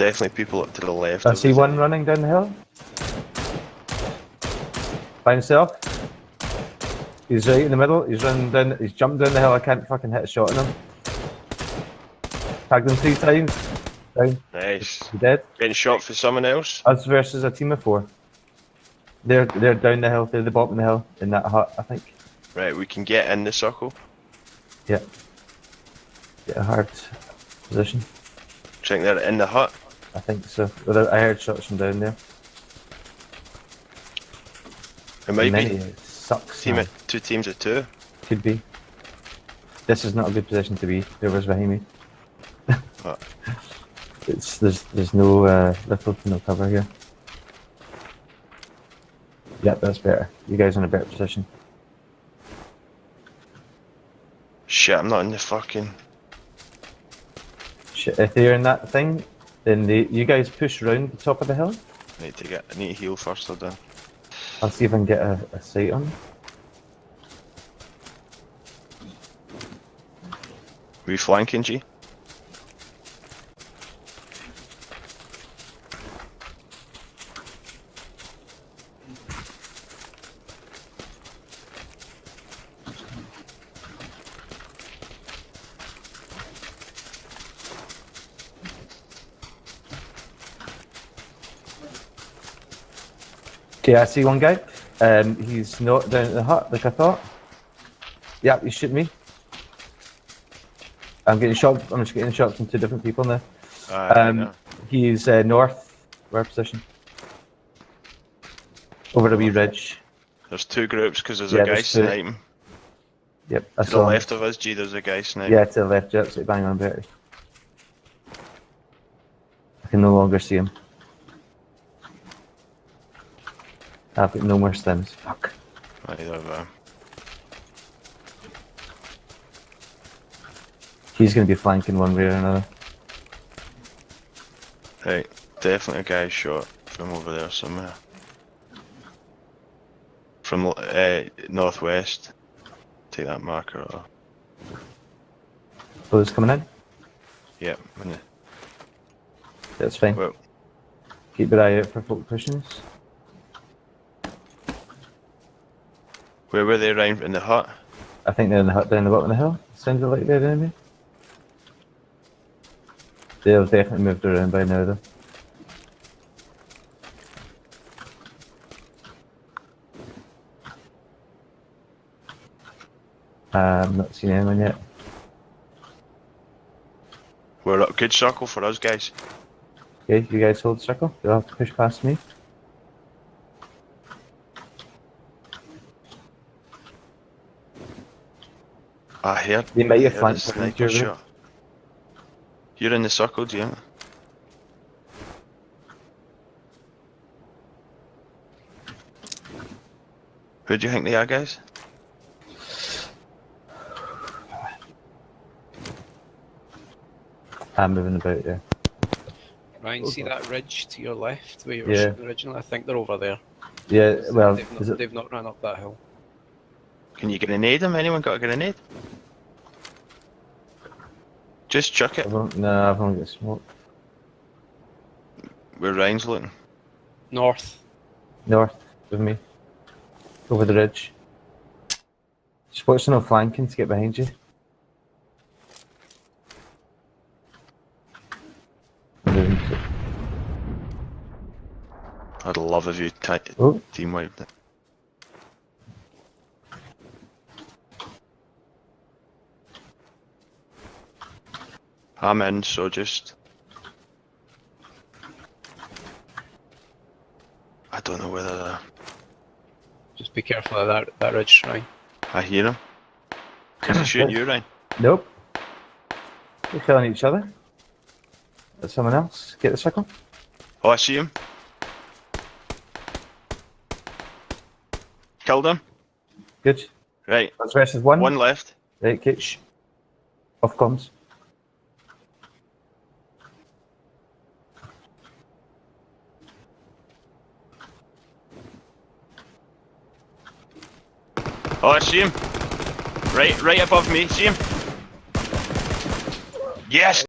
definitely people up to the left. I see one running down the hill. By himself. He's right in the middle. He's running down. He's jumped down the hill. I can't fucking hit a shot on him. Tagged him 3 times. Down. Nice. He's dead. Getting shot for someone else. Us versus a team of 4. They're down the hill. They're the bottom of the hill in that hut, I think. Right, we can get in the circle. Yeah. Get a hard position. Think they're in the hut. I think so. Well, I heard shots from down there. It might Many, be. it sucks. Team Man. of, 2 teams of 2. Could be. This is not a good position to be. Whoever's behind me. What? There's no little to no cover here. Yep, that's better. You guys in a better position. Shit, I'm not in the fucking. Shit, if they're in that thing, then you guys push around the top of the hill. I need to heal first, hold on. I'll see if I can get a sight on them. We flanking, G? Okay, I see one guy. He's not down at the hut like I thought. Yep, he's shooting me. I'm getting shot. I'm just getting shot from 2 different people now. He's north. Where position? Over the wee ridge. There's 2 groups because there's a guy there's 2. sniping. Yep, I To the saw him. left of us, G, there's a guy sniping. Yeah, to the left. Yep, so bang on Bertie. I can no longer see him. I've got no more stims. Fuck. Either of them. He's going to be flanking one way or another. Right, definitely a guy shot from over there somewhere. From northwest. Take that marker off. Oh, he's coming in? Yep. That's fine. Well, Keep your eye out for folk pushing us. where were they around in the hut? I think they're in the hut down the bottom of the hill. Sounds like they're enemy. They've definitely moved around by now though. I'm not seen anyone yet. We're up good circle for us guys. Okay, you guys hold the circle. You'll have to push past me. I heard. They might have heard a flanked sniper behind you, shot. You're in the circle, Jim. Who do you think they are, guys? I'm moving about there. Ryan, see that ridge to your left where you were Yeah. shooting originally? I think they're over there. Yeah, well, They've not run up that hill. Can you grenade them? Anyone got a grenade? Just chuck it. No, I've only got smoke. Where Ryan's looking. North. North of me. Over the ridge. Just watch no flanking to get behind you. I'd love if you Oh. team wiped it. I'm in, so just... I don't know whether Just be careful of that ridge, Ryan. I hear him. Is he shooting you, Ryan? Nope. They're killing each other. There's someone else. Get the circle. Oh, I see him. Killed him. Good. Right, That's versus one. one left. Right, okay. Shh. Off comms. Oh, I see him. Right above me. See him? Yes.